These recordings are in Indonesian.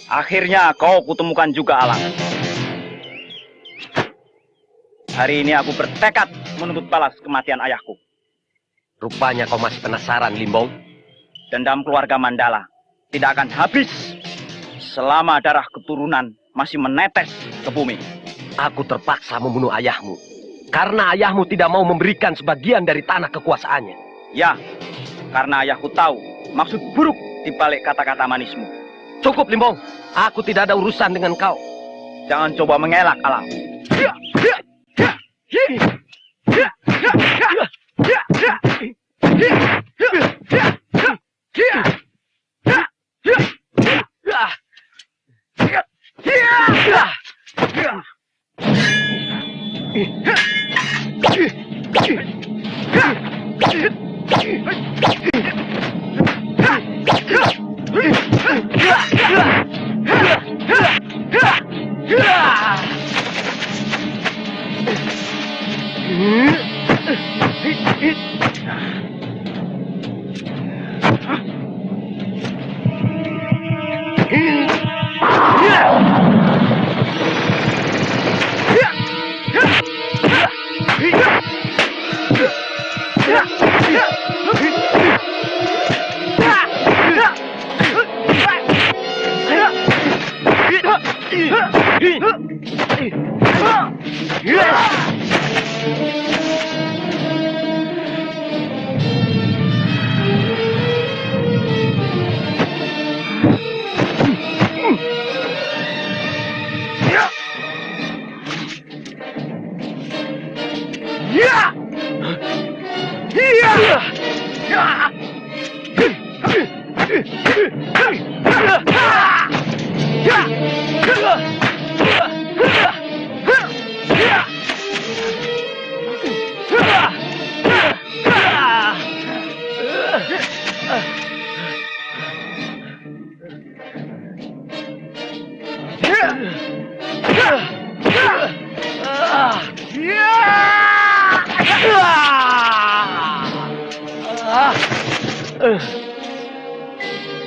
Akhirnya kau kutemukan juga, Alang. Hari ini aku bertekad menuntut balas kematian ayahku. Rupanya kau masih penasaran, Limbong. Dendam keluarga Mandala tidak akan habis selama darah keturunan masih menetes ke bumi. Aku terpaksa membunuh ayahmu karena ayahmu tidak mau memberikan sebagian dari tanah kekuasaannya. Ya, karena ayahku tahu maksud buruk di balik kata-kata manismu. Cukup, Limbong. Aku tidak ada urusan dengan kau. Jangan coba mengelak, Alang.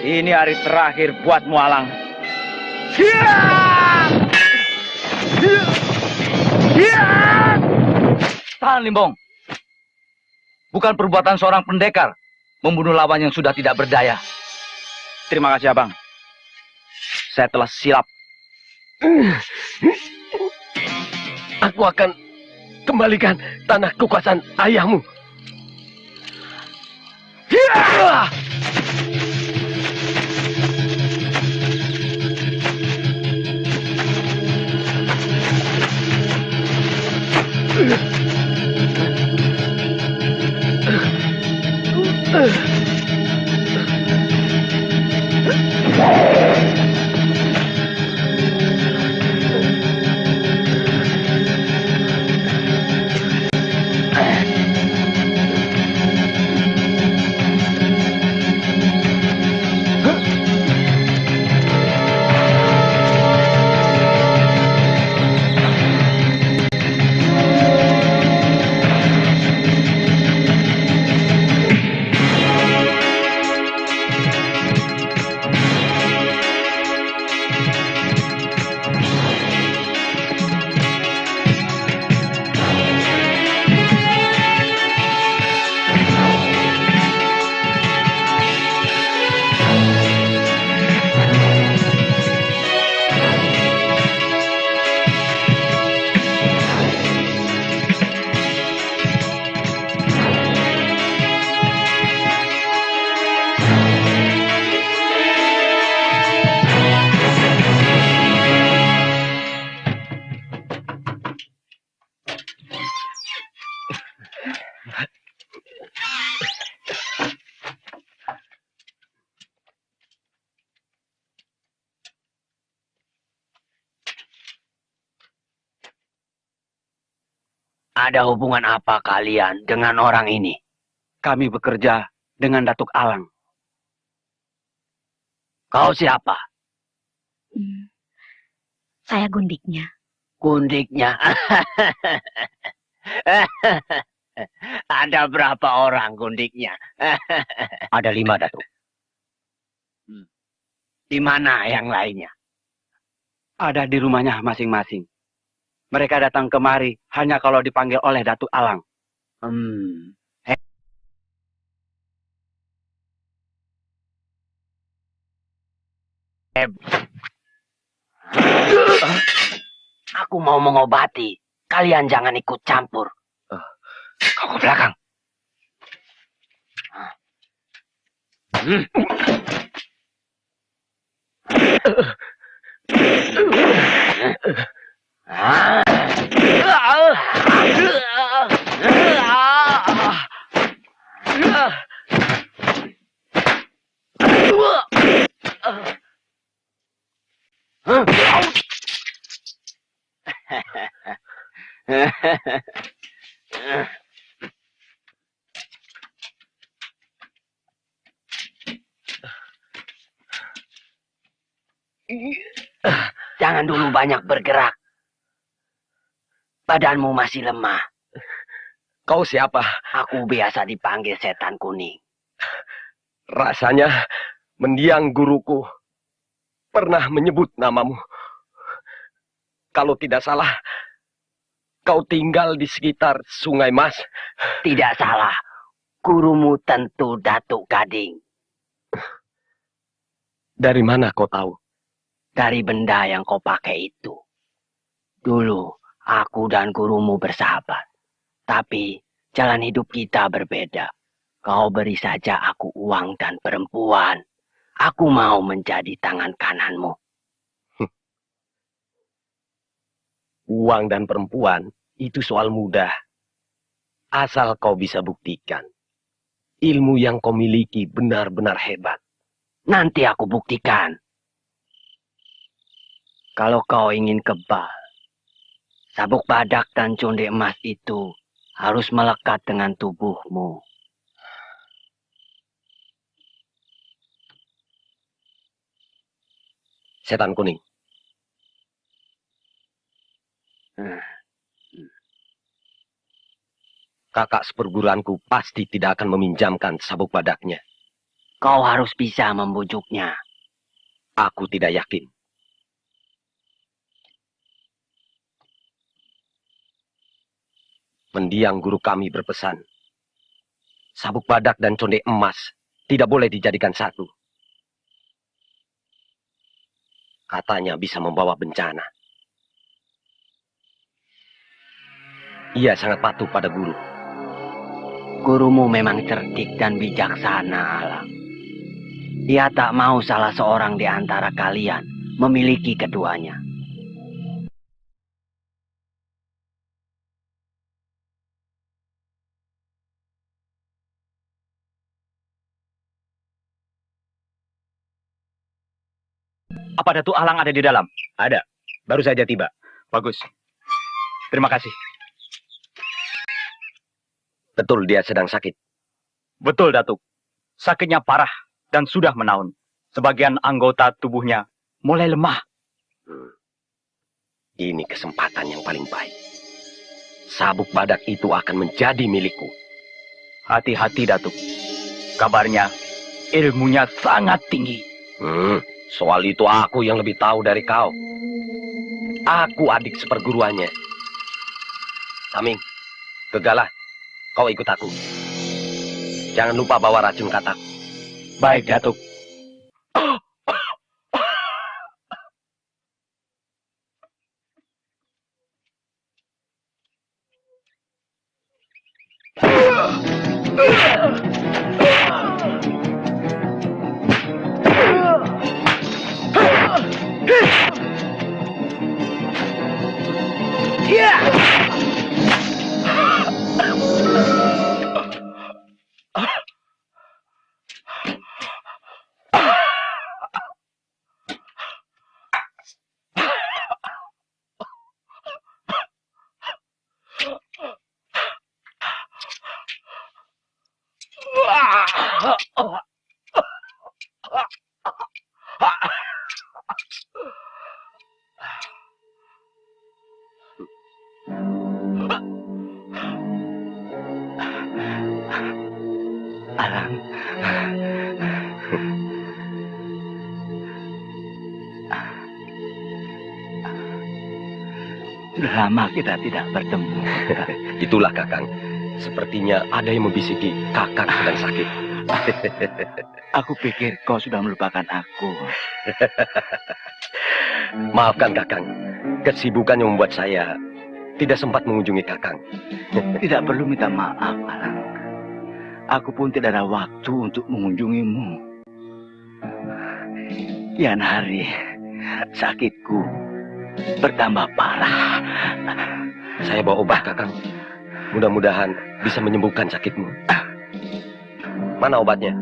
Ini hari terakhir buatmu, Alang. Tahan, Limbong. Bukan perbuatan seorang pendekar membunuh lawan yang sudah tidak berdaya. Terima kasih, Abang. Saya telah silap. Aku akan kembalikan tanah kekuasaan ayahmu. Ada hubungan apa kalian dengan orang ini? Kami bekerja dengan Datuk Alang. Kau siapa? Saya gundiknya. Gundiknya. Ada berapa orang gundiknya? Ada 5, Datuk. Di mana yang lainnya? Ada di rumahnya masing-masing. Mereka datang kemari hanya kalau dipanggil oleh Datuk Alang. Aku mau mengobati. Kalian jangan ikut campur. Kau ke belakang. Jangan dulu banyak bergerak. Badanmu masih lemah. Kau siapa? Aku biasa dipanggil setan kuning. Rasanya mendiang guruku pernah menyebut namamu. Kalau tidak salah, kau tinggal di sekitar Sungai Mas. Tidak salah. Gurumu tentu Datuk Gading. Dari mana kau tahu? Dari benda yang kau pakai itu. Dulu, aku dan gurumu bersahabat. Tapi, jalan hidup kita berbeda. Kau beri saja aku uang dan perempuan. Aku mau menjadi tangan kananmu. Uang dan perempuan itu soal mudah. Asal kau bisa buktikan. Ilmu yang kau miliki benar-benar hebat. Nanti aku buktikan. Kalau kau ingin kebal, sabuk badak dan conde emas itu harus melekat dengan tubuhmu. Setan kuning. Kakak seperguruanku pasti tidak akan meminjamkan sabuk badaknya. Kau harus bisa membujuknya. Aku tidak yakin. Mendiang guru kami berpesan, sabuk badak dan conde emas tidak boleh dijadikan satu. Katanya bisa membawa bencana. Ia sangat patuh pada guru. Gurumu memang cerdik dan bijaksana, Alang. Dia tak mau salah seorang di antara kalian memiliki keduanya. Apa Datuk Alang ada di dalam? Ada, baru saja tiba. Bagus. Terima kasih. Betul dia sedang sakit. Betul, Datuk. Sakitnya parah dan sudah menaun. Sebagian anggota tubuhnya mulai lemah. Ini kesempatan yang paling baik. Sabuk badak itu akan menjadi milikku. Hati-hati, Datuk. Kabarnya ilmunya sangat tinggi. Soal itu aku yang lebih tahu dari kau. Aku adik seperguruannya. Taming, Gegala, kau ikut aku. Jangan lupa bawa racun katak. Baik, Datuk. Alang. Sudah lama kita tidak bertemu. Itulah Kakang. Sepertinya ada yang membisiki Kakang sedang sakit. Aku pikir kau sudah melupakan aku. Maafkan Kakang. Kesibukan yang membuat saya tidak sempat mengunjungi Kakang. Tidak perlu minta maaf, Alang. Aku pun tidak ada waktu untuk mengunjungimu. Kian hari, sakitku bertambah parah. Saya bawa obat, Kakang. Mudah-mudahan bisa menyembuhkan sakitmu. Mana obatnya?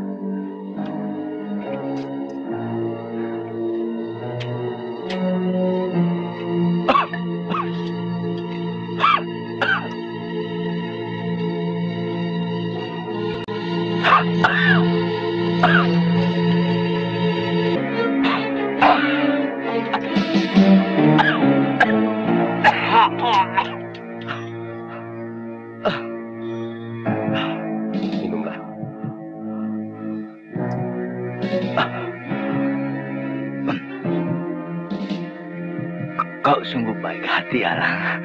Minumlah. Kau sungguh baik hati, Alang.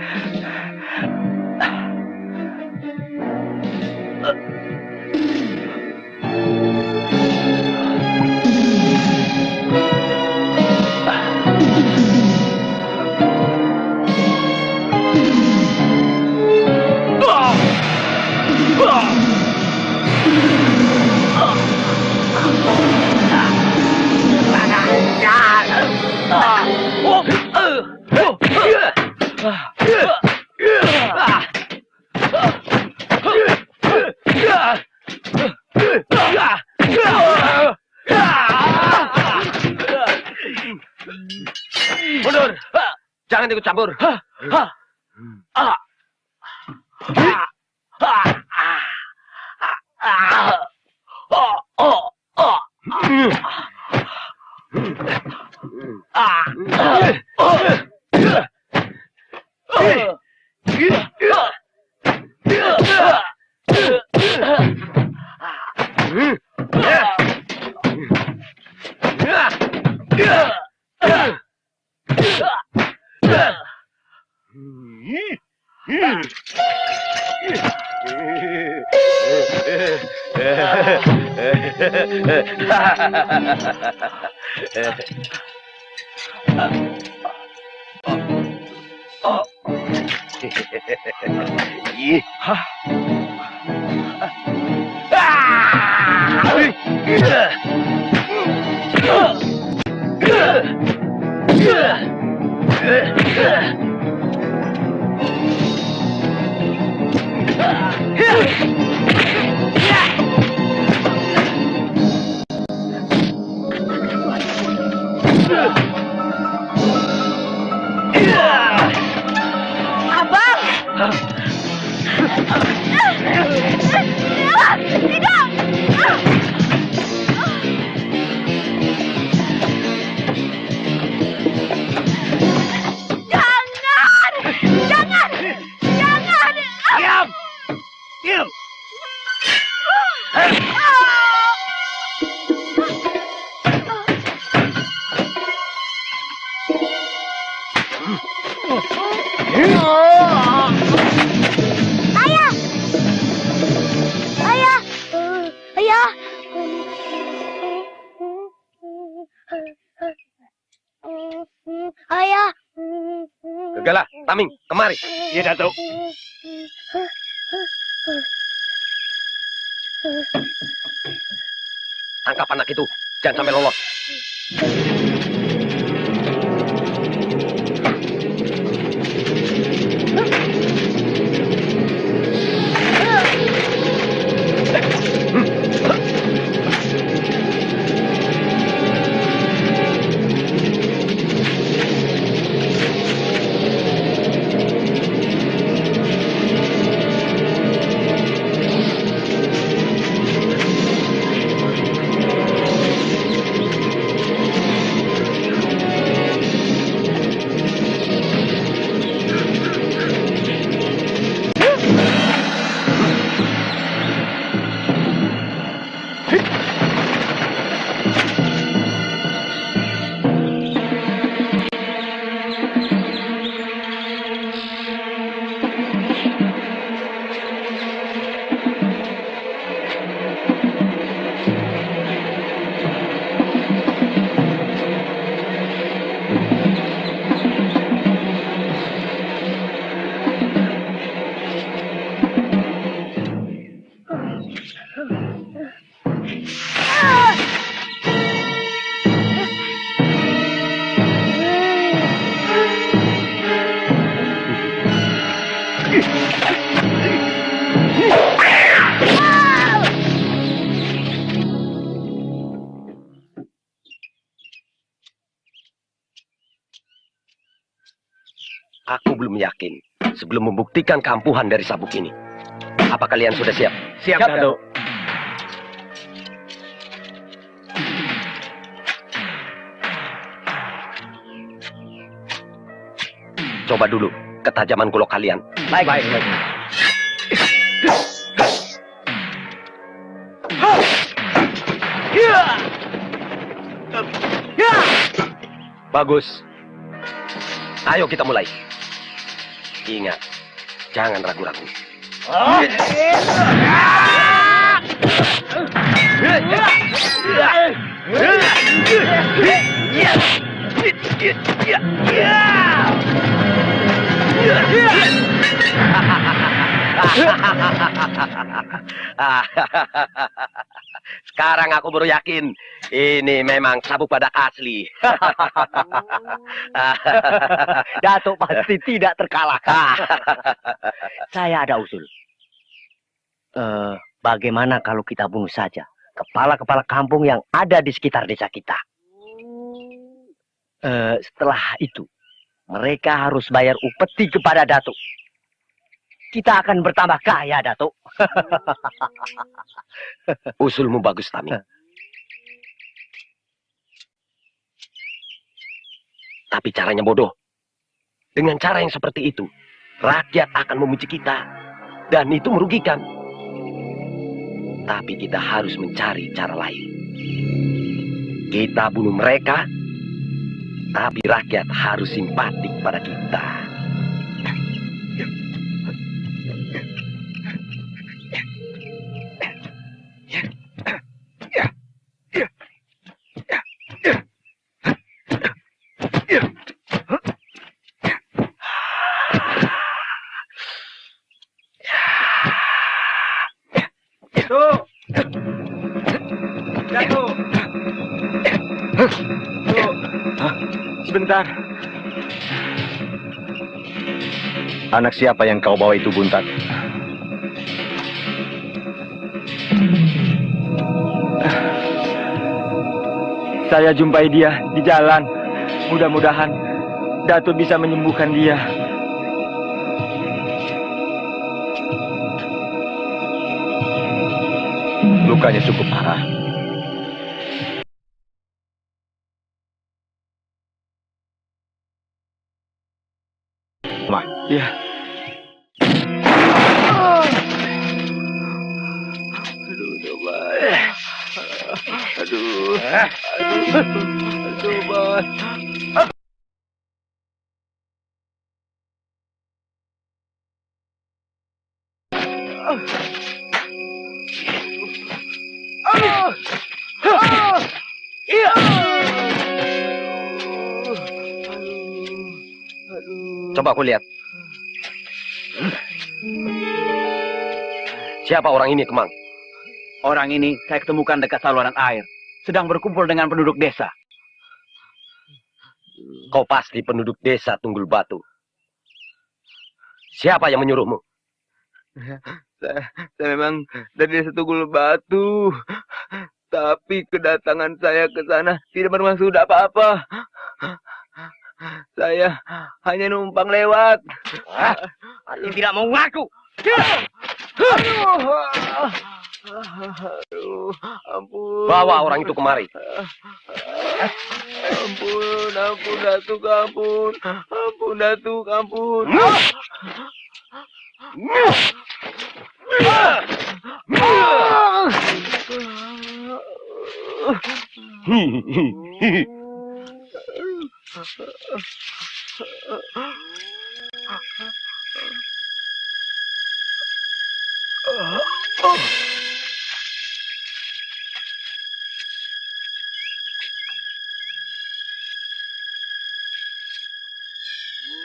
Mundur! Jangan ikut campur. Ayah. Gegala, Taming, kemari. Iya, Datuk. Tangkap anak itu. Jangan sampai lolos. Aku belum yakin sebelum membuktikan keampuhan dari sabuk ini. Apa kalian sudah siap? Siap, Datuk. Coba dulu ketajaman golok kalian. Baik. Bagus. Ayo kita mulai. Ingat, jangan ragu-ragu. Sekarang aku baru yakin ini memang sabuk badak asli. Datuk pasti tidak terkalahkan. Saya ada usul. Bagaimana kalau kita bunuh saja kepala-kepala kampung yang ada di sekitar desa kita? Setelah itu, mereka harus bayar upeti kepada Datuk. Kita akan bertambah kaya, Datuk. Usulmu bagus, Taming. Tapi caranya bodoh. Dengan cara yang seperti itu, rakyat akan membenci kita. Dan itu merugikan. Tapi kita harus mencari cara lain. Kita bunuh mereka, tapi rakyat harus simpatik pada kita. Sebentar. Anak siapa yang kau bawa itu, Buntat? Saya jumpai dia di jalan. Mudah-mudahan Datuk bisa menyembuhkan dia. Lukanya cukup parah. Iya. Aduh, coba. Aduh. Coba. Coba aku lihat. Siapa orang ini, Kemang? Orang ini saya ketemukan dekat saluran air. Sedang berkumpul dengan penduduk desa. Kau pasti penduduk desa Tunggul Batu. Siapa yang menyuruhmu? Saya memang dari desa Tunggul Batu. Tapi kedatangan saya ke sana tidak bermaksud apa-apa. Saya hanya numpang lewat. Arti tidak mau ngaku. Aduh, ampun. Bawa orang itu kemari. Ampun, ampun Datuk, ampun. Ampun Datuk, ampun.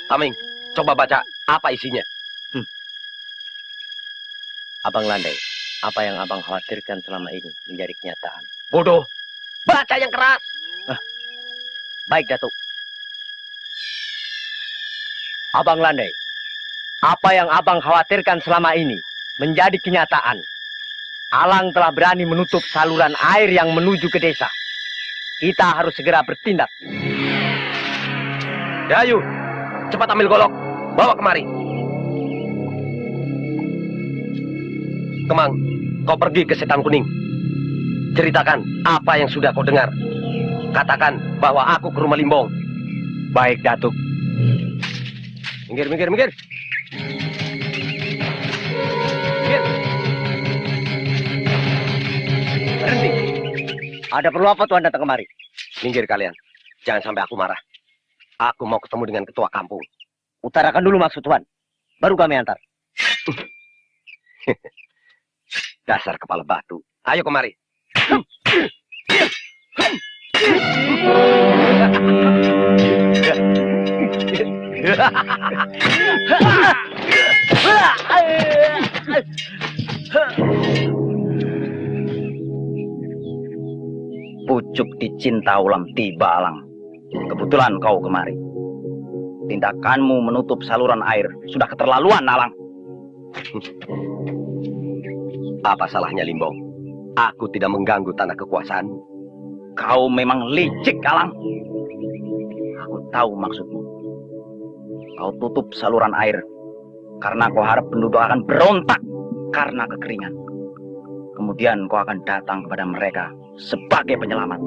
Taming, coba baca apa isinya. Abang Landai, Apa yang abang khawatirkan selama ini menjadi kenyataan. Bodoh. Baca yang keras. Baik, Datuk. Abang Landai, apa yang abang khawatirkan selama ini menjadi kenyataan. Alang telah berani menutup saluran air yang menuju ke desa. Kita harus segera bertindak. Dayu, cepat ambil golok. Bawa kemari. Kemang, kau pergi ke Setan Kuning. Ceritakan apa yang sudah kau dengar. Katakan bahwa aku ke rumah Limbong. Baik, Datuk. Minggir, minggir, minggir. Minggir. Berhenti. Ada perlu apa Tuan datang kemari? Minggir kalian. Jangan sampai aku marah. Aku mau ketemu dengan ketua kampung. Utarakan dulu maksud Tuan. Baru kami antar. Dasar kepala batu. Ayo kemari. Pucuk dicinta ulam tiba, Alang. Kebetulan kau kemari. Tindakanmu menutup saluran air sudah keterlaluan, Alang. Apa salahnya, Limbong? Aku tidak mengganggu tanah kekuasaan. Kau memang licik, Alang. Aku tahu maksudmu. Kau tutup saluran air karena kau harap penduduk akan berontak karena kekeringan. Kemudian kau akan datang kepada mereka sebagai penyelamat.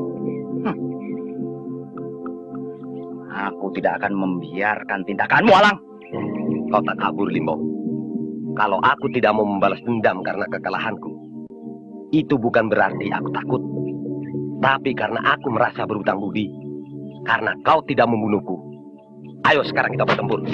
Aku tidak akan membiarkan tindakanmu, Alang. Kau tak kabur, Limbong. Kalau aku tidak mau membalas dendam karena kekalahanku, itu bukan berarti aku takut. Tapi karena aku merasa berhutang budi. Karena kau tidak membunuhku. Ayo sekarang kita bertempur.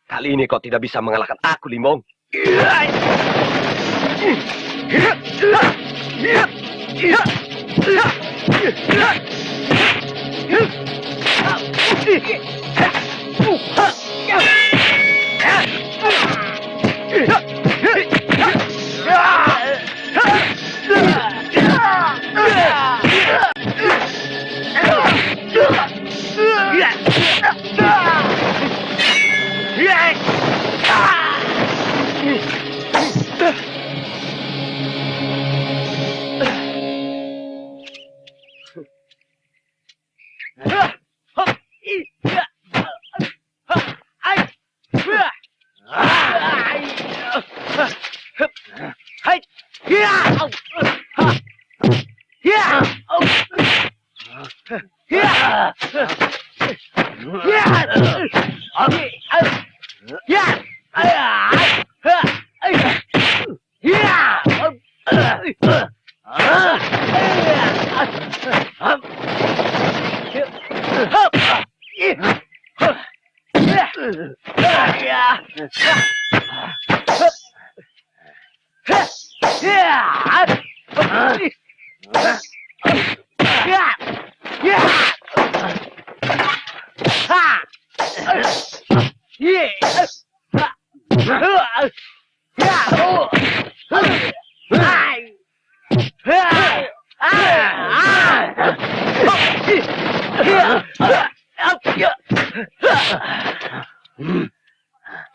Kali ini kau tidak bisa mengalahkan aku, Limbong.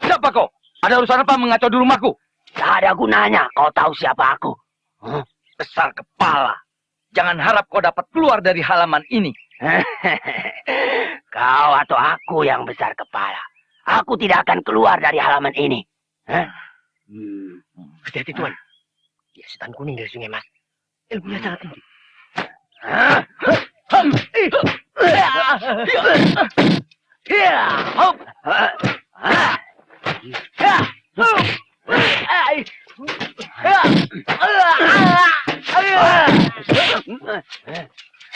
Siapa kau? Ada urusan apa mengacau di rumahku? Tak ada gunanya kau tahu siapa aku. Besar kepala. Jangan harap kau dapat keluar dari halaman ini. Kau atau aku yang besar kepala. Aku tidak akan keluar dari halaman ini. Hati-hati Tuan. Ya, setan kuning dari Sungai Mas. Ilmunya sangat tinggi.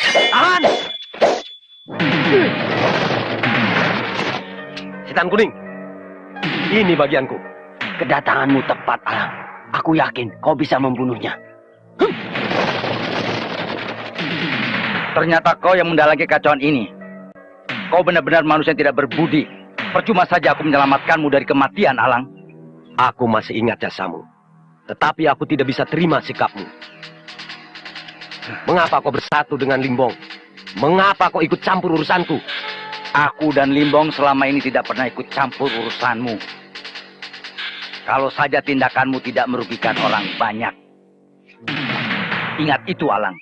Tahan! Setan kuning, ini bagianku. Kedatanganmu tepat, Alang. Aku yakin kau bisa membunuhnya. Ternyata kau yang mendalangi kacauan ini. Kau benar-benar manusia yang tidak berbudi. Percuma saja aku menyelamatkanmu dari kematian, Alang. Aku masih ingat jasamu. Tetapi aku tidak bisa terima sikapmu. Mengapa kau bersatu dengan Limbong? Mengapa kau ikut campur urusanku? Aku dan Limbong selama ini tidak pernah ikut campur urusanmu. Kalau saja tindakanmu tidak merugikan orang banyak. Ingat itu, Alang.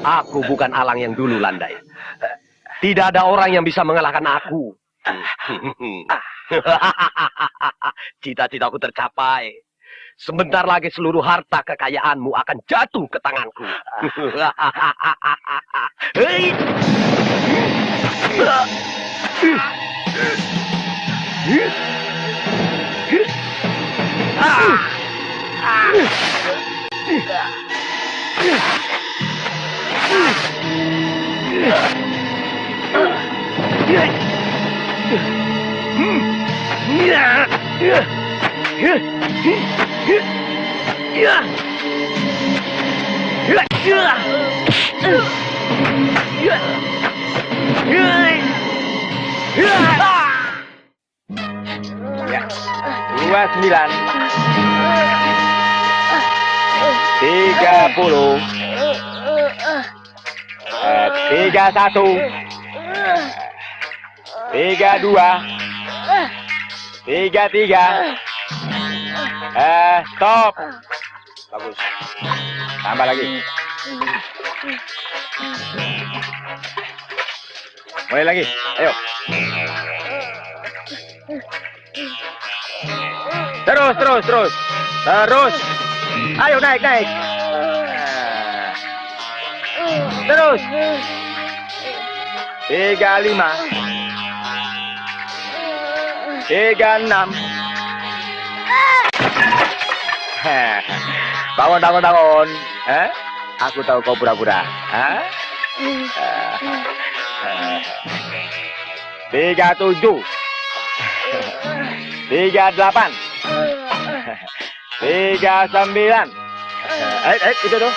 Aku bukan Alang yang dulu, Landai. Tidak ada orang yang bisa mengalahkan aku. Cita-citaku tercapai. Sebentar lagi seluruh harta kekayaanmu akan jatuh ke tanganku. Ya, 29, 30, 31, 32, 33. Stop. Bagus. Tambah lagi. Mulai lagi. Ayo. Terus. Ayo naik. Terus. 35. 36. Bangun. Aku tahu kau pura-pura. 37. 38. 39. Itu tuh.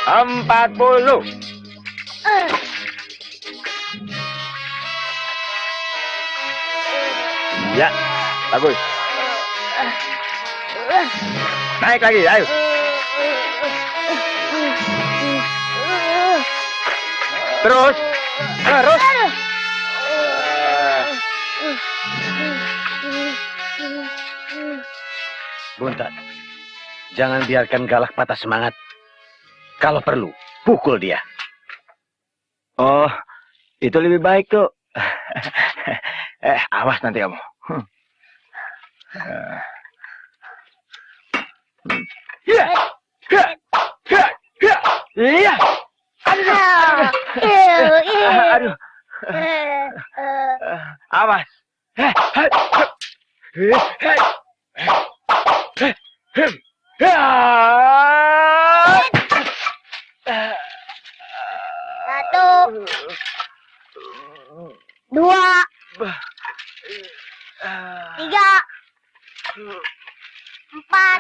40. Ya, bagus. Naik lagi, ayo. Terus. Buntat, jangan biarkan Galak patah semangat. Kalau perlu, pukul dia. Oh, itu lebih baik tuh. Awas nanti kamu. Iya. Aduh. Awas. Satu, dua, tiga, empat,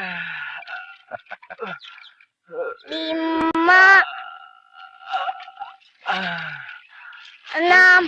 lima, enam,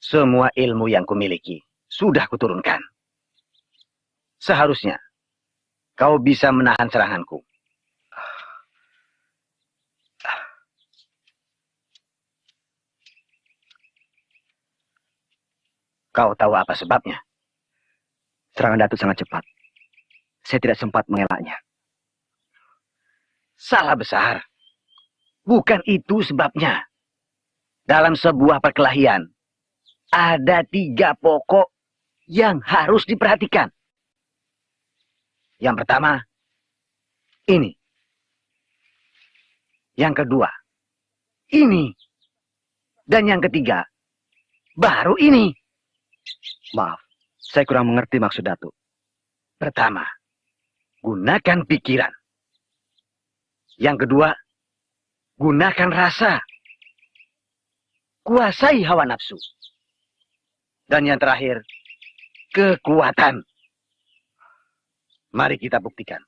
Semua ilmu yang kumiliki sudah kuturunkan. Seharusnya kau bisa menahan seranganku. Kau tahu apa sebabnya? Serangan Datuk sangat cepat. Saya tidak sempat mengelaknya. Salah besar. Bukan itu sebabnya. Dalam sebuah perkelahian, ada 3 pokok yang harus diperhatikan. Yang pertama, ini. Yang kedua, ini. Dan yang ketiga, baru ini. Maaf, saya kurang mengerti maksud Datuk. Pertama, gunakan pikiran. Yang kedua, gunakan rasa. Kuasai hawa nafsu. Dan yang terakhir, kekuatan. Mari kita buktikan.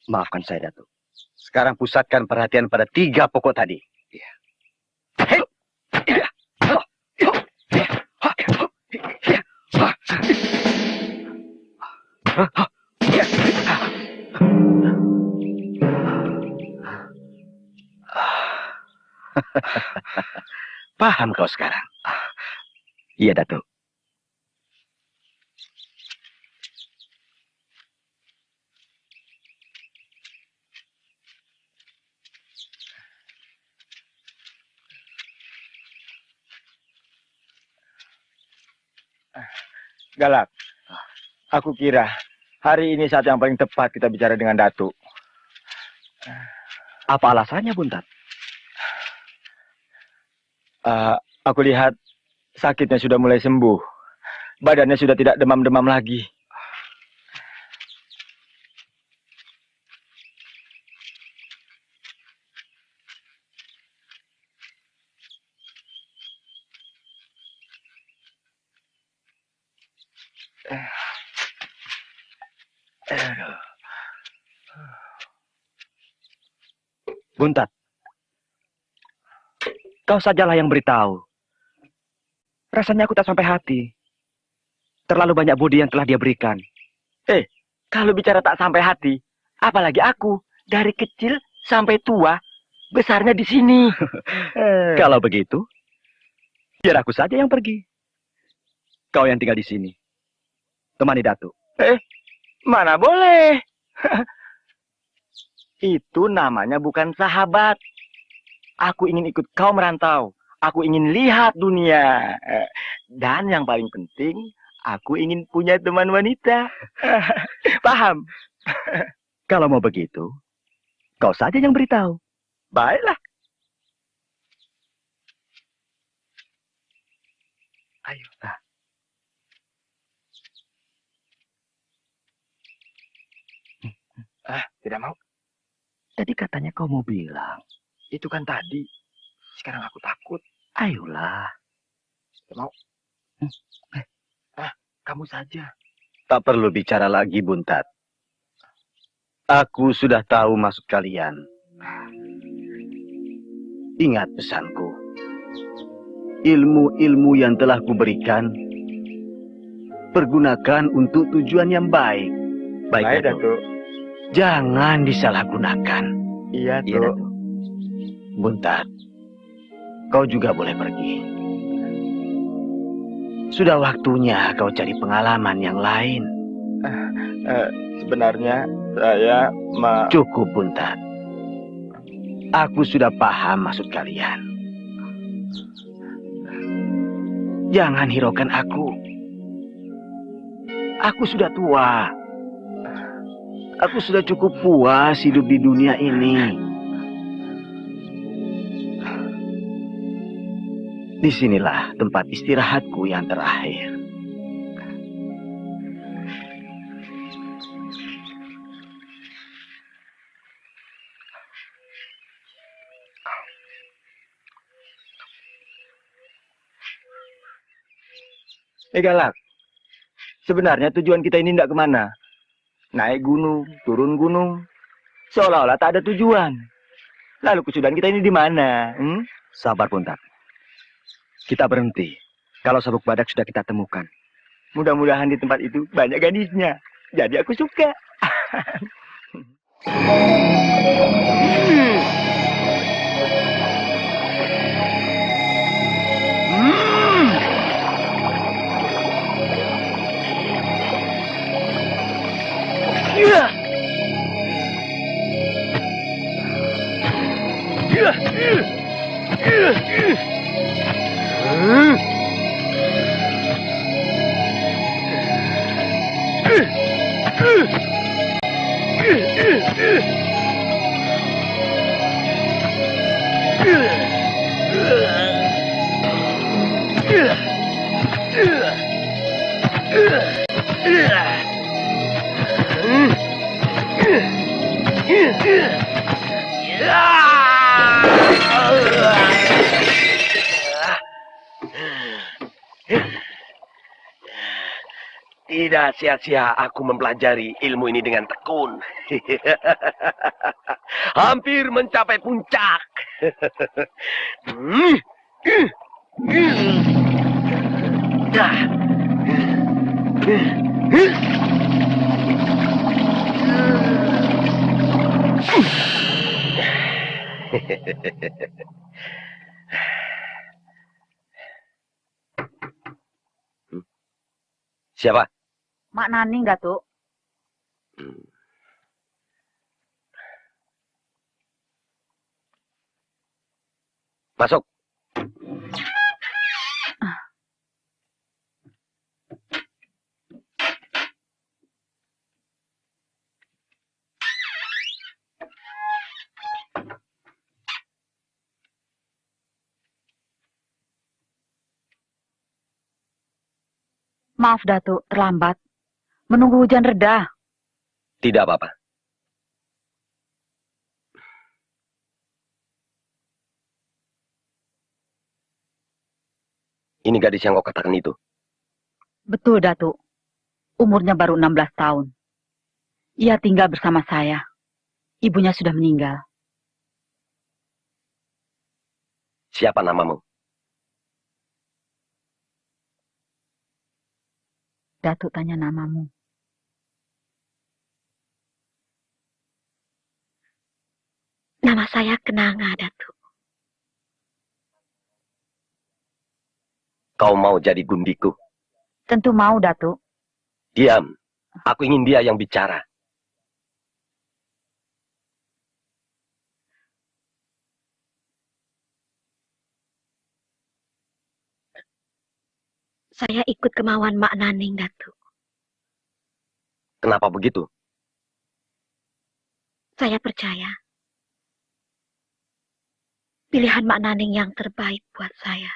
Maafkan saya, Datuk. Sekarang pusatkan perhatian pada 3 pokok tadi. Paham kau sekarang? Iya, Datuk. Galak, aku kira hari ini saat yang paling tepat kita bicara dengan Datuk. Apa alasannya, Buntat? Aku lihat Sakitnya sudah mulai sembuh. Badannya sudah tidak demam-demam lagi. Buntat, kau sajalah yang beritahu. Rasanya aku tak sampai hati. Terlalu banyak budi yang telah dia berikan. Kalau bicara tak sampai hati, apalagi aku dari kecil sampai tua besarnya di sini. Kalau begitu, biar aku saja yang pergi. Kau yang tinggal di sini. Temani Datuk. Mana boleh. Itu namanya bukan sahabat. Aku ingin ikut kau merantau. Aku ingin lihat dunia. Dan yang paling penting, aku ingin punya teman wanita. Paham? Kalau mau begitu, kau saja yang beritahu. Baiklah. Ayo. Tidak mau. Tadi katanya kau mau bilang. Itu kan tadi. Sekarang aku takut. Ayolah. Tidak mau. Kamu saja. Tak perlu bicara lagi, Buntat. Aku sudah tahu maksud kalian. Ingat pesanku. Ilmu-ilmu yang telah kuberikan, pergunakan untuk tujuan yang baik. Baik, Datuk. Jangan disalahgunakan. Iya, Iya, Datuk. Datuk. Buntat, kau juga boleh pergi. Sudah waktunya kau cari pengalaman yang lain. Sebenarnya saya Cukup, Buntat. Aku sudah paham maksud kalian. Jangan hiraukan aku. Aku sudah tua. Aku sudah cukup puas hidup di dunia ini. Disinilah tempat istirahatku yang terakhir. Galak. Sebenarnya tujuan kita ini tidak kemana. Naik gunung, turun gunung. Seolah-olah tak ada tujuan. Lalu kesudahan kita ini di mana? Sabar, Buntat. Kita berhenti. Kalau sabuk badak sudah kita temukan. Mudah-mudahan di tempat itu banyak gadisnya. Jadi aku suka. Tidak sia-sia aku mempelajari ilmu ini dengan tekun. Hampir mencapai puncak. Siapa? Mak Naning, Datuk. Masuk. Maaf, Datuk, terlambat. Menunggu hujan reda. Tidak apa-apa. Ini gadis yang kau katakan itu. Betul, Datuk. Umurnya baru 16 tahun. Ia tinggal bersama saya. Ibunya sudah meninggal. Siapa namamu? Datuk tanya namamu. Nama saya Kenanga, Datuk. Kau mau jadi gundiku? Tentu mau, Datuk. Diam. Aku ingin dia yang bicara. Saya ikut kemauan Mak Naning, Datuk. Kenapa begitu? Saya percaya pilihan Mak Naning yang terbaik buat saya.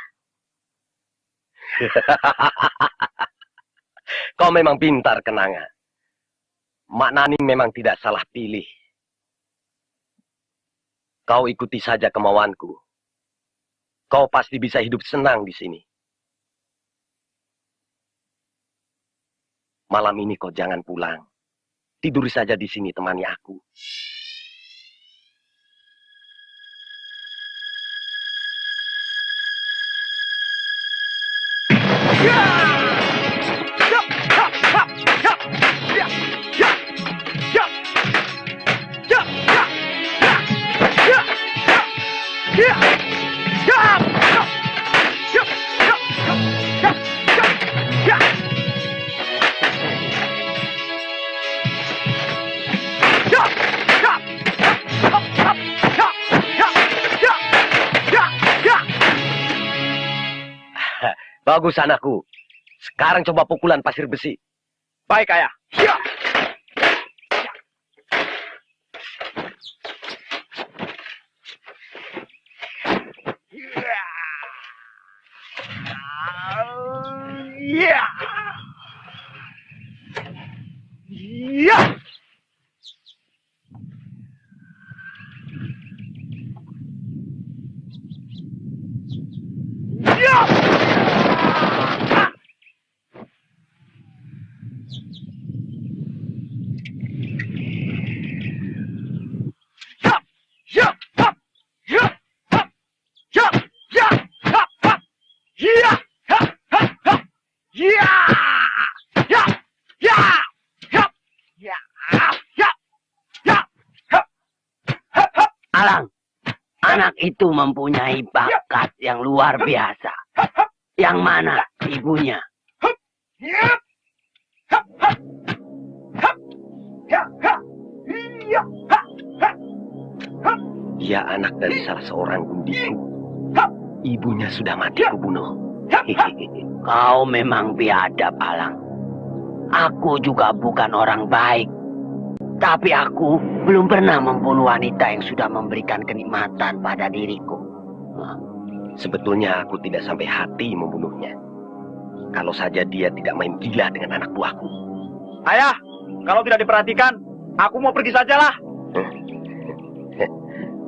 Kau memang pintar, Kenanga. Mak Naning memang tidak salah pilih. Kau ikuti saja kemauanku. Kau pasti bisa hidup senang di sini. Malam ini kau jangan pulang. Tidur saja di sini temani aku. Bagus anakku. Sekarang coba pukulan pasir besi. Baik, Ayah. Alang, anak itu mempunyai bakat yang luar biasa. Yang mana ibunya? Dia anak dari salah seorang gundiku. Ibunya sudah mati kubunuh. Kau memang biadab, Alang. Aku juga bukan orang baik. Tapi aku belum pernah membunuh wanita yang sudah memberikan kenikmatan pada diriku. Sebetulnya aku tidak sampai hati membunuhnya. Kalau saja dia tidak main gila dengan anak buahku. Ayah, kalau tidak diperhatikan, aku mau pergi sajalah.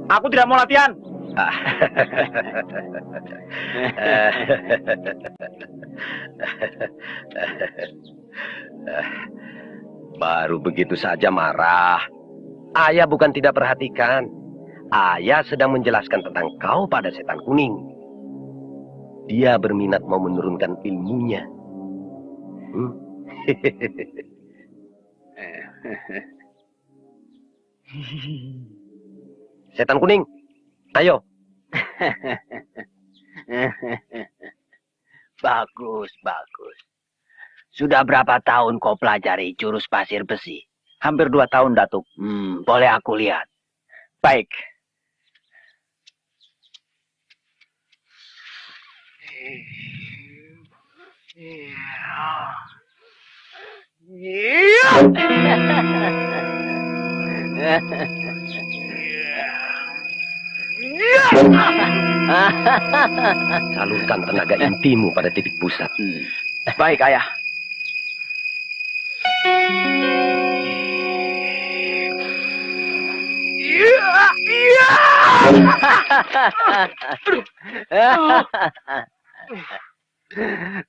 Aku tidak mau latihan. Baru begitu saja marah. Ayah bukan tidak perhatikan. Ayah sedang menjelaskan tentang kau pada setan kuning. Dia berminat mau menurunkan ilmunya. Setan kuning, ayo. Bagus, bagus. Sudah berapa tahun kau pelajari jurus pasir besi? Hampir 2 tahun, Datuk. Boleh aku lihat? Baik. Salurkan tenaga intimu pada titik pusat. Baik, Ayah.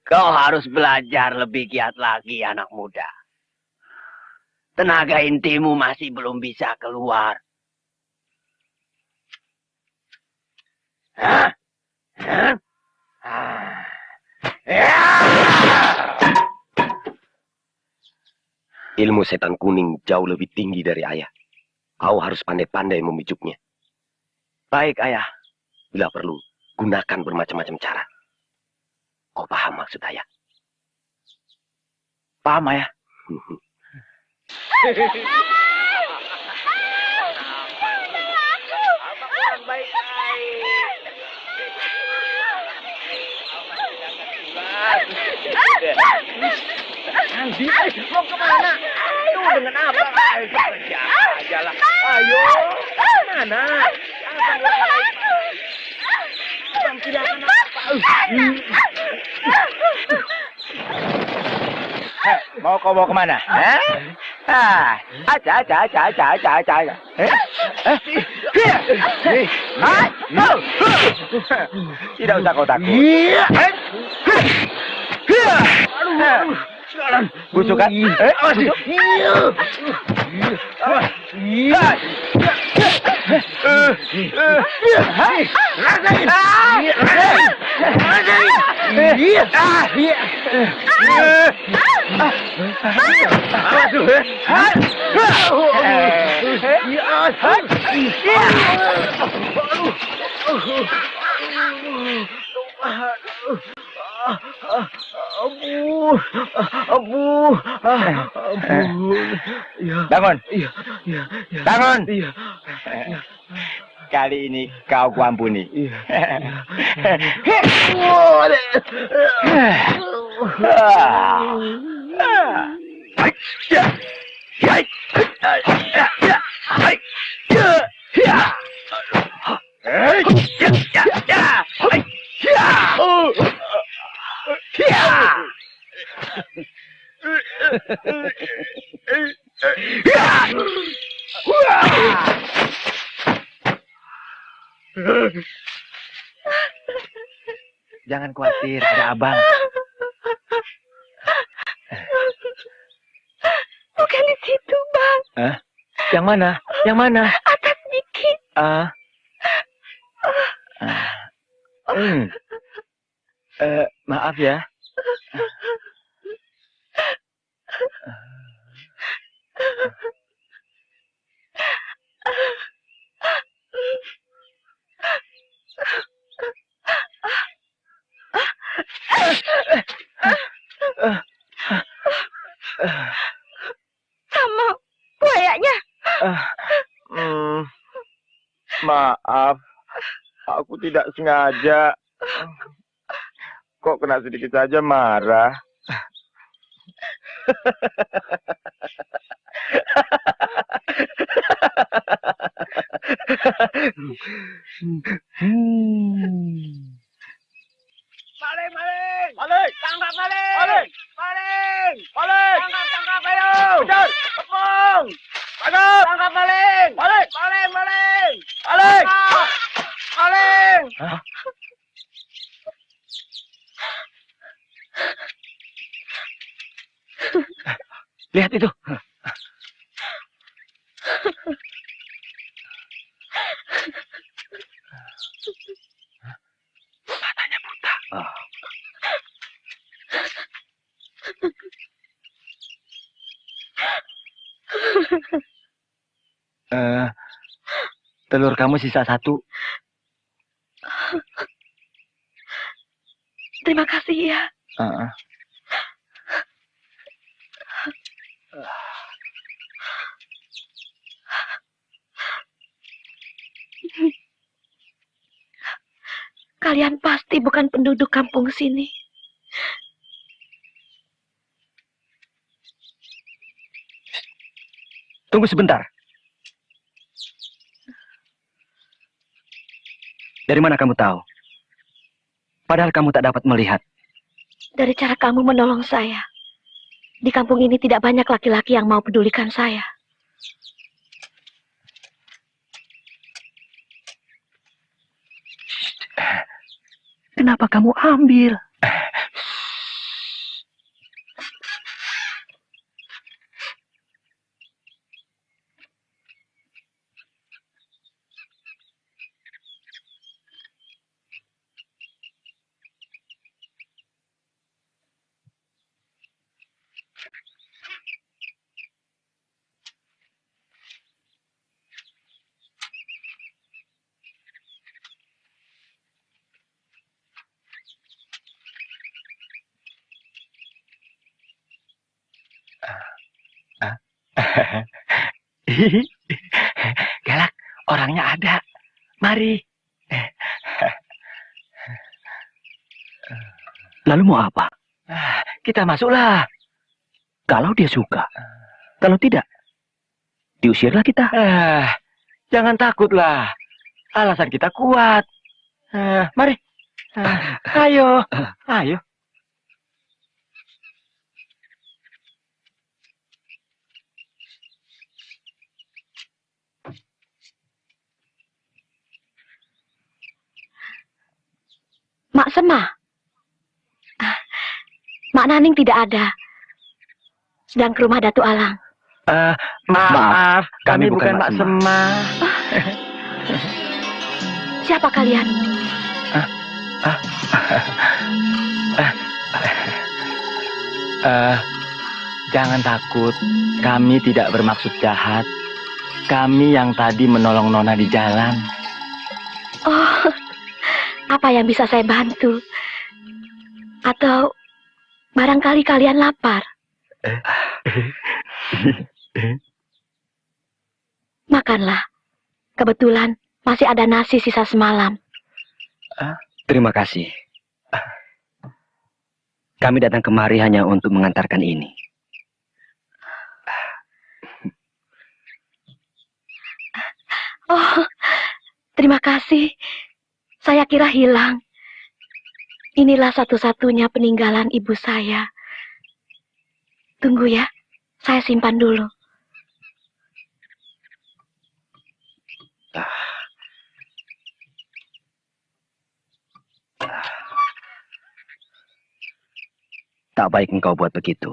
Kau harus belajar lebih giat lagi, anak muda. Tenaga intimu masih belum bisa keluar. Hah? Hah? Ilmu setan kuning jauh lebih tinggi dari ayah. Kau harus pandai-pandai memijuknya. Baik, Ayah. Bila perlu, gunakan bermacam-macam cara. Kau paham maksud ayah? Paham, Ayah. Andi, mau kemana? Ayo, dengan apa? Ayo, kerja aja lah. Ayo, mana? Tidak akan Mau kau bawa kemana? Aja. Tidak usah kau takut. Busuk kan? Bangun. Bangun. Kali ini kau kuampuni. Jangan khawatir, ada abang. Bukan di situ, Bang. Hah? Yang mana? Yang mana? Atas dikit. Maaf ya. Sama buayanya. Maaf, aku tidak sengaja. Kok kena sedikit saja marah? Maling! Tangkap maling! Tangkap ayo! Kejar! Tepung! Tangkap maling! Maling! Lihat itu. Matanya buta. Telur kamu sisa 1. Terima kasih ya. Kalian pasti bukan penduduk kampung sini. Tunggu sebentar. Dari mana kamu tahu? Padahal kamu tak dapat melihat. Dari cara kamu menolong saya. Di kampung ini tidak banyak laki-laki yang mau pedulikan saya. Kenapa kamu ambil? Galak, orangnya ada. Mari. Lalu mau apa? Kita masuklah. Kalau dia suka. Kalau tidak, diusirlah kita. Jangan takutlah. Alasan kita kuat. Mari. Ayo. Ayo. Mak Semah. Mak Naning tidak ada. Sedang ke rumah Datuk Alang. Maaf, kami bukan Mak Semah. Siapa kalian? Jangan takut. Kami tidak bermaksud jahat. Kami yang tadi menolong Nona di jalan. Oh, apa yang bisa saya bantu? Atau barangkali kalian lapar? Makanlah. Kebetulan masih ada nasi sisa semalam. Terima kasih. Kami datang kemari hanya untuk mengantarkan ini. Oh, terima kasih. Saya kira hilang. Inilah satu-satunya peninggalan ibu saya. Tunggu ya, saya simpan dulu. Tak baik engkau buat begitu.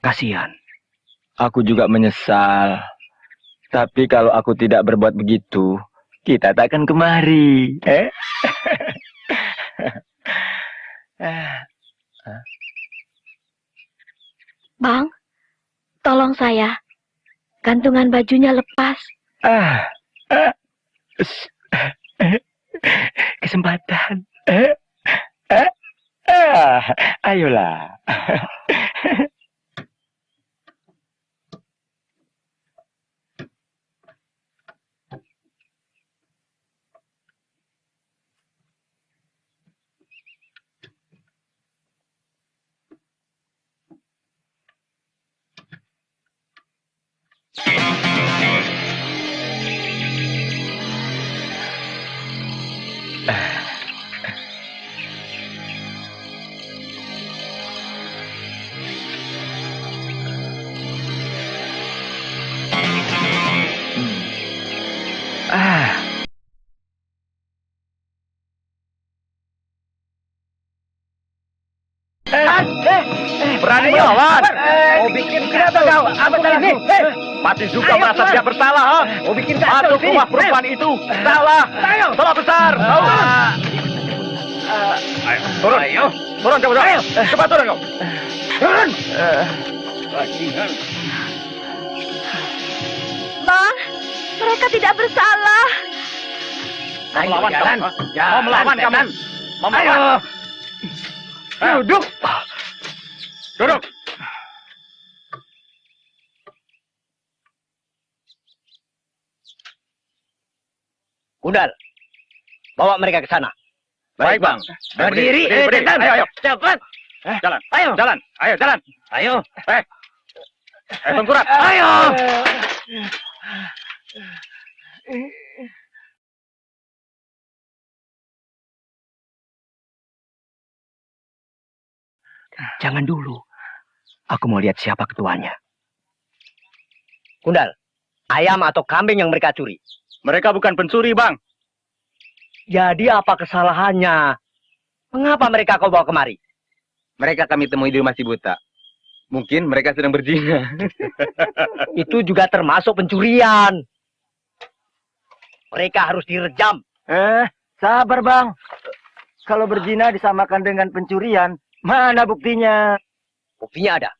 Kasihan. Aku juga menyesal. Tapi kalau aku tidak berbuat begitu, kita takkan kemari. Bang, tolong saya. Gantungan bajunya lepas. Kesempatan. Ayolah. Berani melawan? Mau bikin kenapa kau? Apa salahmu? Mati juga merasa tidak bersalah, ha? Mau bikin kacau masuk rumah perempuan itu. Salah. Salah besar. Ayo, turun. Ayo. Turun, cepat. Ayo. Cepat turun kau. Turun. Bang, mereka tidak bersalah. Mau melawan kamu? Mau melawan kamu? Mau melawan? Duduk. Duduk. Kundal, bawa mereka ke sana. Baik, Bang. Berdiri, cepat. Ayo. Cepat. Jalan. Ayo. Jalan. Ayo, jalan. Ayo. Tengkurat. Ayo. Jangan dulu. Aku mau lihat siapa ketuanya. Kundal, ayam atau kambing yang mereka curi? Mereka bukan pencuri, Bang. Jadi apa kesalahannya? Mengapa mereka kau bawa kemari? Mereka kami temui di rumah si buta. Mungkin mereka sedang berzina. Itu juga termasuk pencurian. Mereka harus direjam. Sabar bang. Kalau berzina disamakan dengan pencurian, mana buktinya? Buktinya ada.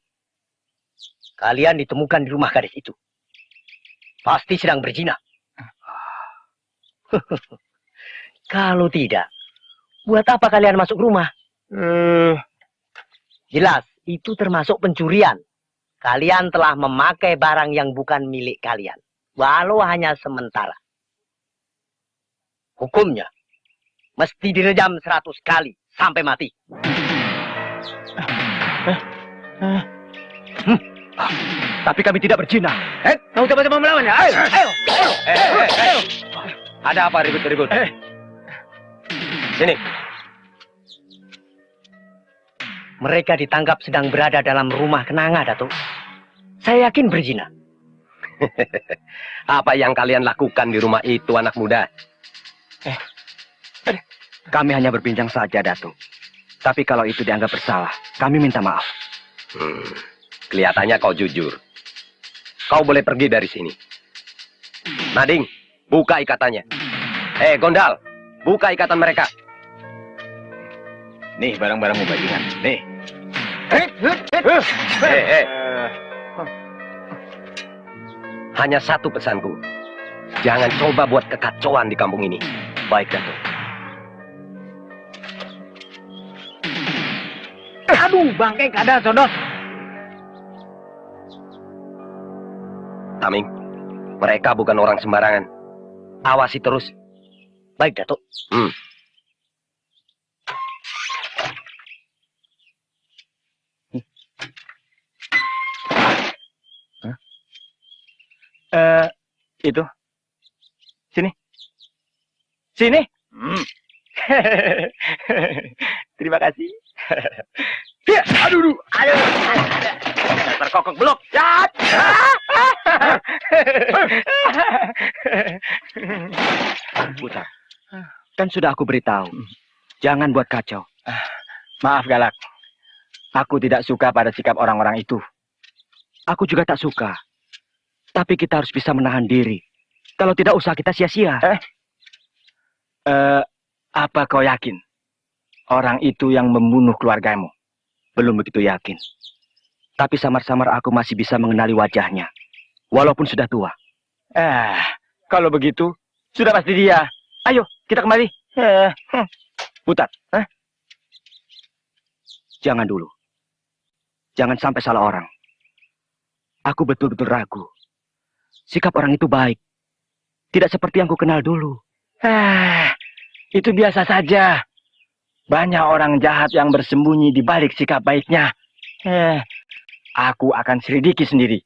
Kalian ditemukan di rumah gadis itu. Pasti sedang berzina. Kalau tidak, buat apa kalian masuk rumah? Jelas, itu termasuk pencurian. Kalian telah memakai barang yang bukan milik kalian. Walau hanya sementara. Hukumnya, mesti direjam 100 kali sampai mati. Tapi kami tidak berzina. Kau coba-coba melawannya. Ayo. Ada apa ribut-ribut? Sini. Mereka ditangkap sedang berada dalam rumah kenanga, Datuk. Saya yakin berzina. Apa yang kalian lakukan di rumah itu, anak muda? Kami hanya berbincang saja, Datuk. Tapi kalau itu dianggap bersalah, kami minta maaf. Kelihatannya kau jujur. Kau boleh pergi dari sini. Nading, buka ikatannya. Gondal, buka ikatan mereka. Nih barang-barangmu bajingan. Nih. Hanya satu pesanku. Jangan coba buat kekacauan di kampung ini. Baik, Datuk. Aduh, bangke kada sodot. Taming, mereka bukan orang sembarangan. Awasi terus. Baik, Datuk. Itu. Sini. Terima kasih. Aduh. Dasar kokok belok. Putar, kan sudah aku beritahu. Jangan buat kacau. Maaf Galak. Aku tidak suka pada sikap orang-orang itu. Aku juga tak suka. Tapi kita harus bisa menahan diri. Kalau tidak usah kita sia-sia. Apa kau yakin? Orang itu yang membunuh keluargamu? Belum begitu yakin. Tapi samar-samar aku masih bisa mengenali wajahnya. Walaupun sudah tua. Kalau begitu, sudah pasti dia. Ayo, kita kembali. Putar. Jangan dulu. Jangan sampai salah orang. Aku betul-betul ragu. Sikap orang itu baik. Tidak seperti yang ku kenal dulu. Itu biasa saja. Banyak orang jahat yang bersembunyi di balik sikap baiknya. Aku akan selidiki sendiri.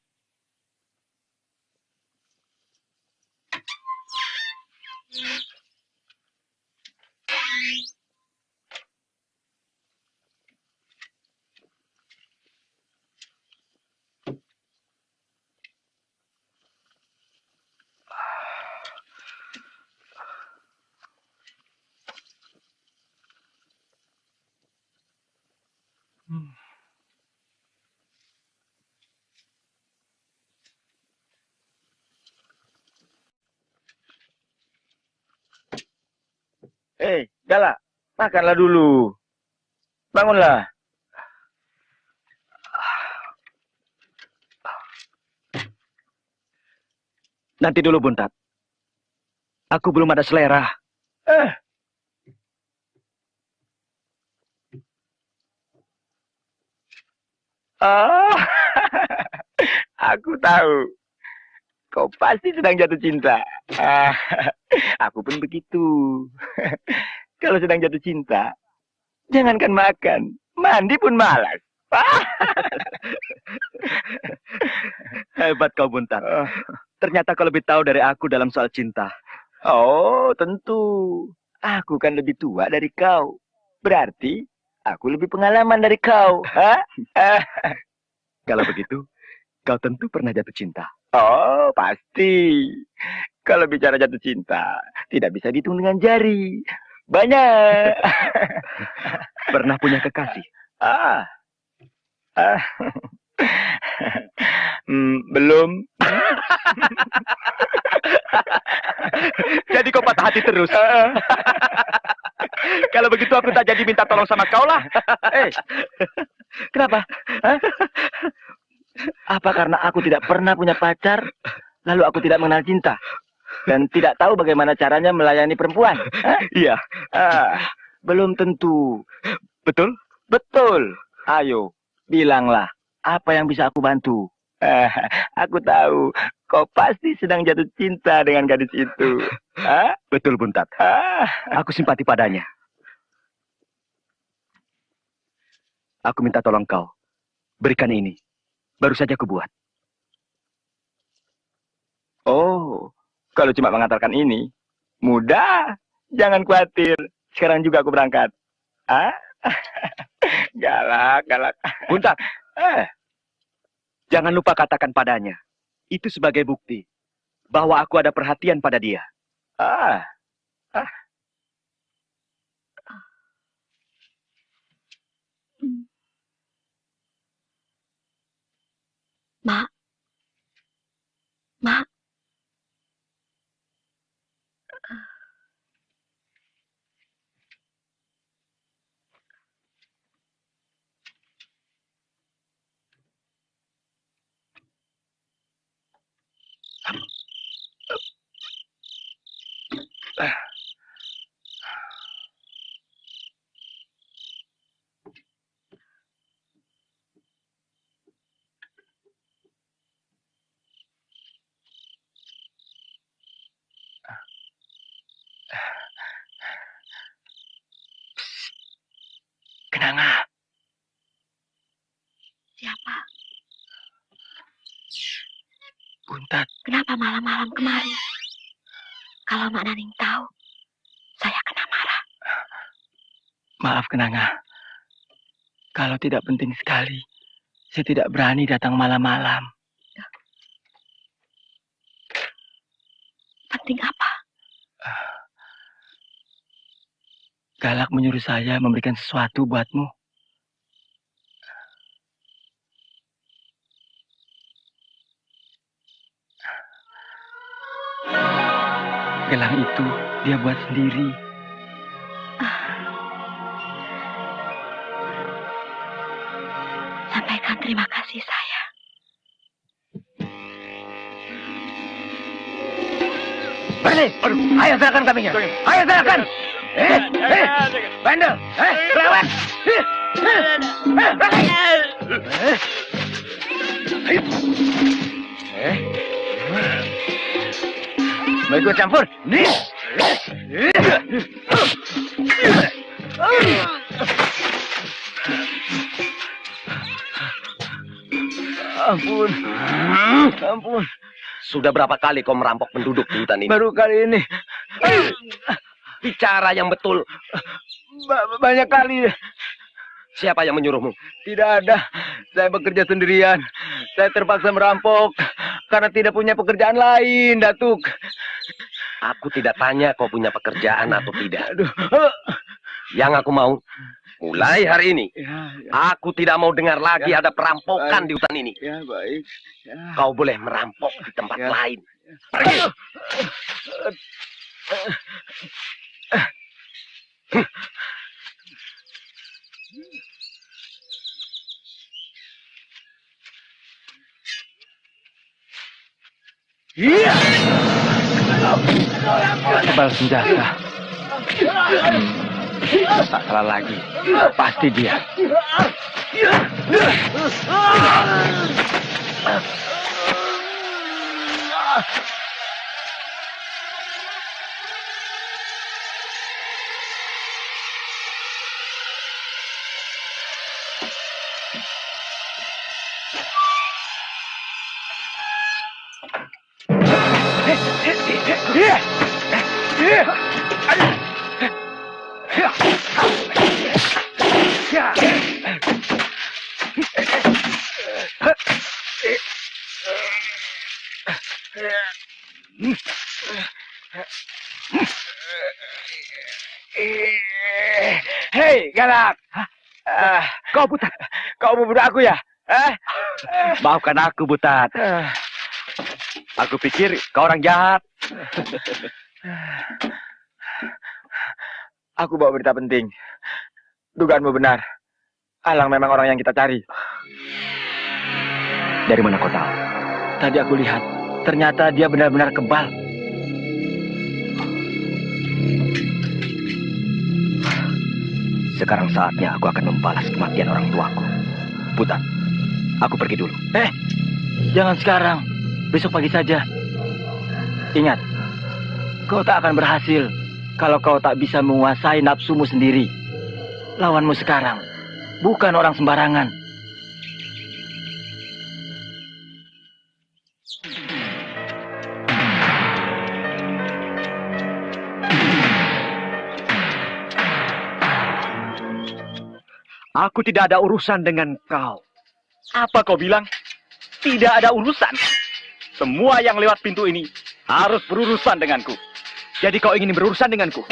Gala, makanlah dulu. Bangunlah. Nanti dulu, Buntat. Aku belum ada selera. Aku tahu. Kau pasti sedang jatuh cinta. Aku pun begitu. Kalau sedang jatuh cinta, jangankan makan, mandi pun malas. Hebat kau, Buntat. Ternyata kau lebih tahu dari aku dalam soal cinta. Oh, tentu. Aku kan lebih tua dari kau. Berarti aku lebih pengalaman dari kau. Kalau begitu, kau tentu pernah jatuh cinta. Oh, pasti. Kalau bicara jatuh cinta, tidak bisa dihitung dengan jari. Banyak. Pernah punya kekasih? Ah. Belum. Jadi kau patah hati terus? Kalau begitu aku tak jadi minta tolong sama kau lah. Kenapa? Hah? Apa karena aku tidak pernah punya pacar, lalu aku tidak mengenal cinta, dan tidak tahu bagaimana caranya melayani perempuan? Hah? Iya. Belum tentu. Betul? Betul. Ayo, bilanglah, apa yang bisa aku bantu? Aku tahu, kau pasti sedang jatuh cinta dengan gadis itu. Betul, Buntat. Aku simpati padanya. Aku minta tolong kau. Berikan ini. Baru saja aku buat. Oh, kalau cuma mengantarkan ini, mudah. Jangan khawatir. Sekarang juga aku berangkat. Galak, galak. Buntat. Jangan lupa katakan padanya. Itu sebagai bukti bahwa aku ada perhatian pada dia. Mak. Mak. Kenanga. Siapa? Buntat. Kenapa malam-malam kemari? Kalau Mak Naning tahu, saya kena marah. Maaf, Kenanga. Kalau tidak penting sekali, saya tidak berani datang malam-malam. Penting apa? Galak menyuruh saya memberikan sesuatu buatmu. Gelang itu dia buat sendiri. Sampaikan terima kasih saya. Berhenti! Ayo serahkan kambingnya! Ayo serahkan! Bandel! Lewat! Mau ikut campur? Nih! Ampun. Ampun. Sudah berapa kali kau merampok penduduk di hutan ini? Baru kali ini. Bicara yang betul. Banyak kali. Siapa yang menyuruhmu? Tidak ada. Saya bekerja sendirian. Saya terpaksa merampok karena tidak punya pekerjaan lain, Datuk. Aku tidak tanya kau punya pekerjaan atau tidak. Aduh. Yang aku mau, mulai hari ini, aku tidak mau dengar lagi ada perampokan di hutan ini. Ya, baik. Ya. Kau boleh merampok di tempat lain. Pergi. Iya. Tebal senjata. Tak salah lagi. Pasti dia. Hei, galak. Kau Butat, kau membunuh aku ya? Maafkan aku, Butat. Aku pikir kau orang jahat. Aku bawa berita penting. Dugaanmu benar. Alang memang orang yang kita cari. Dari mana kau tahu? Tadi aku lihat, ternyata dia benar-benar kebal. Sekarang saatnya aku akan membalas kematian orang tuaku. Butat, aku pergi dulu. Jangan sekarang. Besok pagi saja. Ingat, kau tak akan berhasil kalau kau tak bisa menguasai nafsumu sendiri. Lawanmu sekarang bukan orang sembarangan. Aku tidak ada urusan dengan kau. Apa kau bilang? Tidak ada urusan. Semua yang lewat pintu ini harus berurusan denganku. Jadi kau ingin berurusan denganku?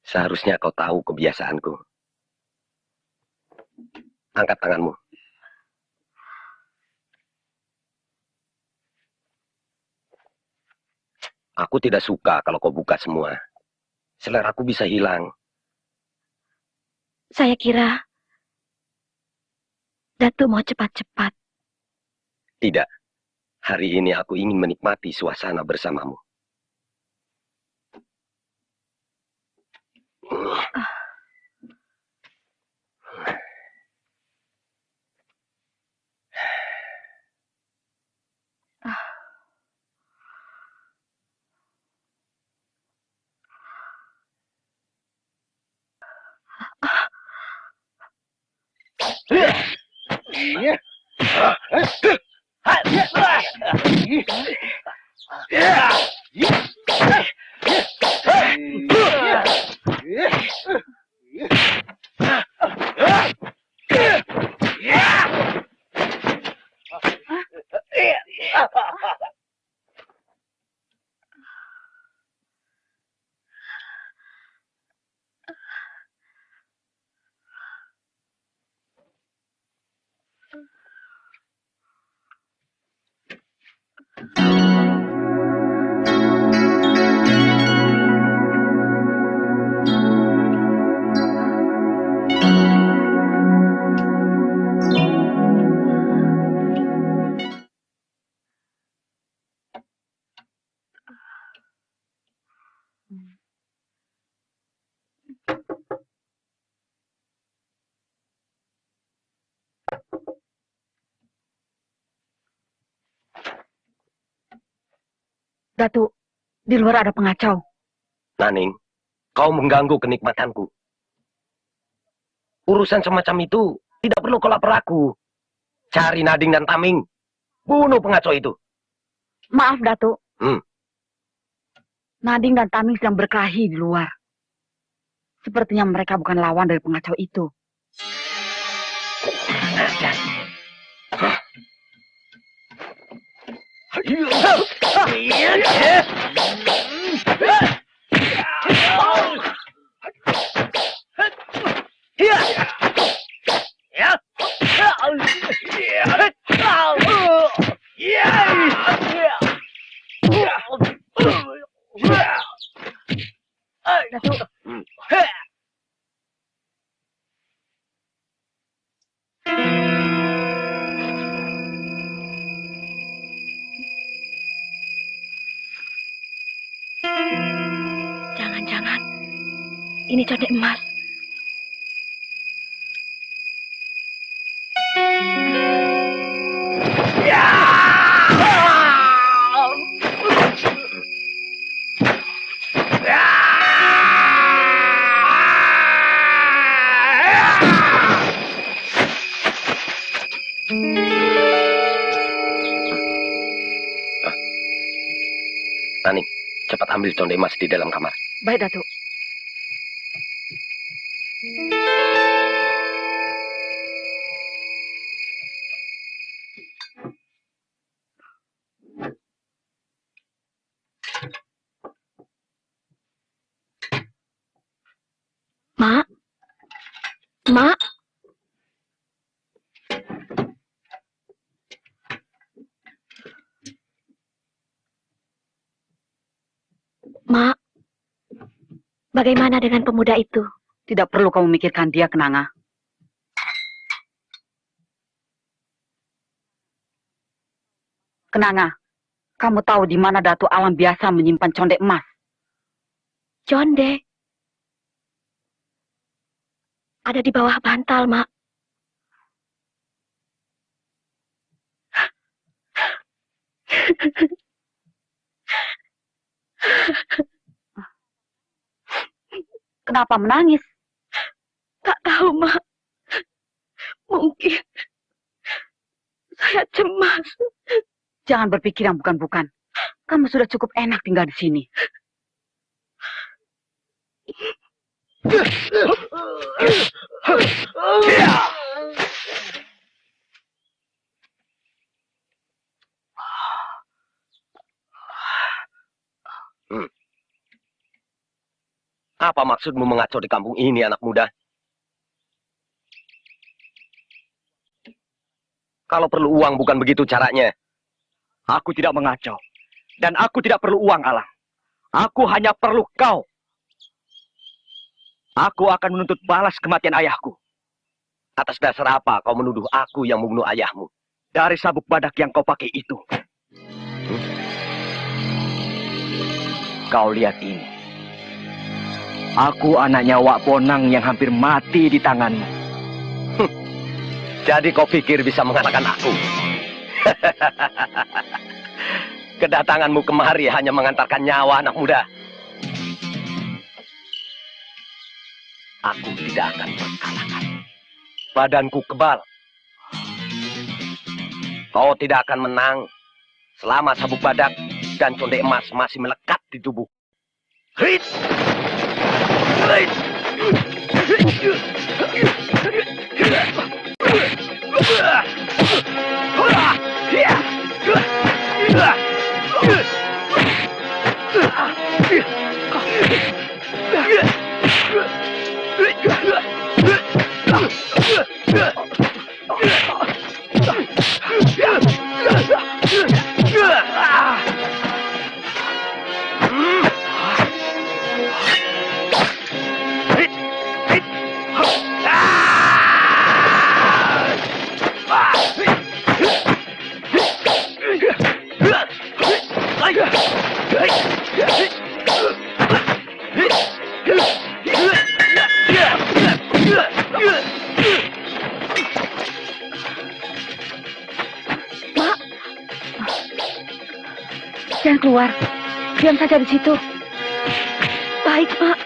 Seharusnya kau tahu kebiasaanku. Angkat tanganmu. Aku tidak suka kalau kau buka semua. Seleraku bisa hilang. Saya kira Datuk mau cepat-cepat. Tidak. Hari ini aku ingin menikmati suasana bersamamu. Datuk, di luar ada pengacau. Naning, kau mengganggu kenikmatanku. Urusan semacam itu tidak perlu kau lapor aku. Cari Nading dan Taming. Bunuh pengacau itu. Maaf, Datuk. Hmm. Nading dan Taming sedang berkelahi di luar. Sepertinya mereka bukan lawan dari pengacau itu. Jangan-jangan ini condet emas. Nani, cepat ambil condet emas di dalam kamar. Baik, Datuk. Mak. Mak. Mak. Bagaimana dengan pemuda itu? Tidak perlu kamu memikirkan dia, Kenanga. Kenanga, kamu tahu di mana Datuk Alam biasa menyimpan condet emas? Condet. Ada di bawah bantal, Mak. Kenapa menangis? Tak tahu, Mak. Mungkin saya cemas. Jangan berpikir yang bukan-bukan. Kamu sudah cukup enak tinggal di sini. Apa maksudmu mengacau di kampung ini, anak muda? Kalau perlu uang bukan begitu caranya. Aku tidak mengacau. Dan aku tidak perlu uang, Alang. Aku hanya perlu kau. Aku akan menuntut balas kematian ayahku. Atas dasar apa kau menuduh aku yang membunuh ayahmu? Dari sabuk badak yang kau pakai itu. Kau lihat ini. Aku anaknya Wak Ponang yang hampir mati di tanganmu. Jadi kau pikir bisa mengalahkan aku? Kedatanganmu kemari hanya mengantarkan nyawa, anak muda. Aku tidak akan terkalahkan. Badanku kebal. Kau tidak akan menang selama sabuk badak dan condet emas masih melekat di tubuh. Hit! Hit! Jangan keluar. Diam saja di situ. Baik, Mak.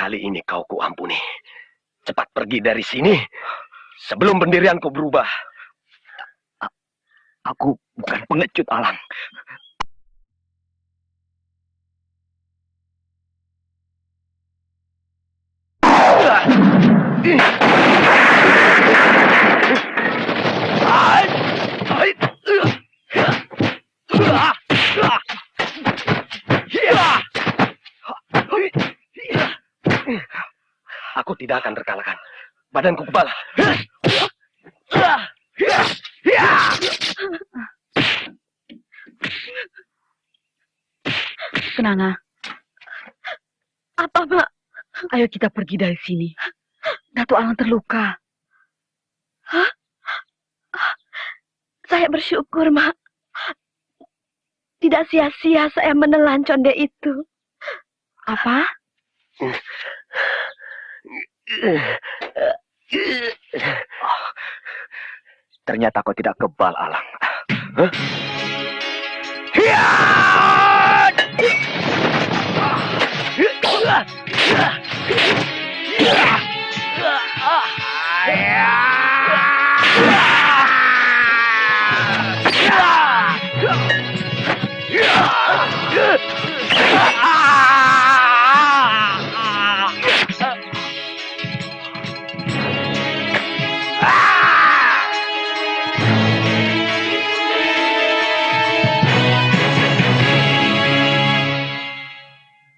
Kali ini kau kuampuni. Cepat pergi dari sini sebelum pendirianku berubah. Aku bukan pengecut, Alang. Aku tidak akan terkalahkan. Badanku kebal. Kenanga, Apa, Mak? ayo kita pergi dari sini. Datuk Alang terluka. Saya bersyukur, Mak. Tidak sia-sia saya menelan conde itu. Apa? Ternyata kau tidak kebal, Alang. Hah?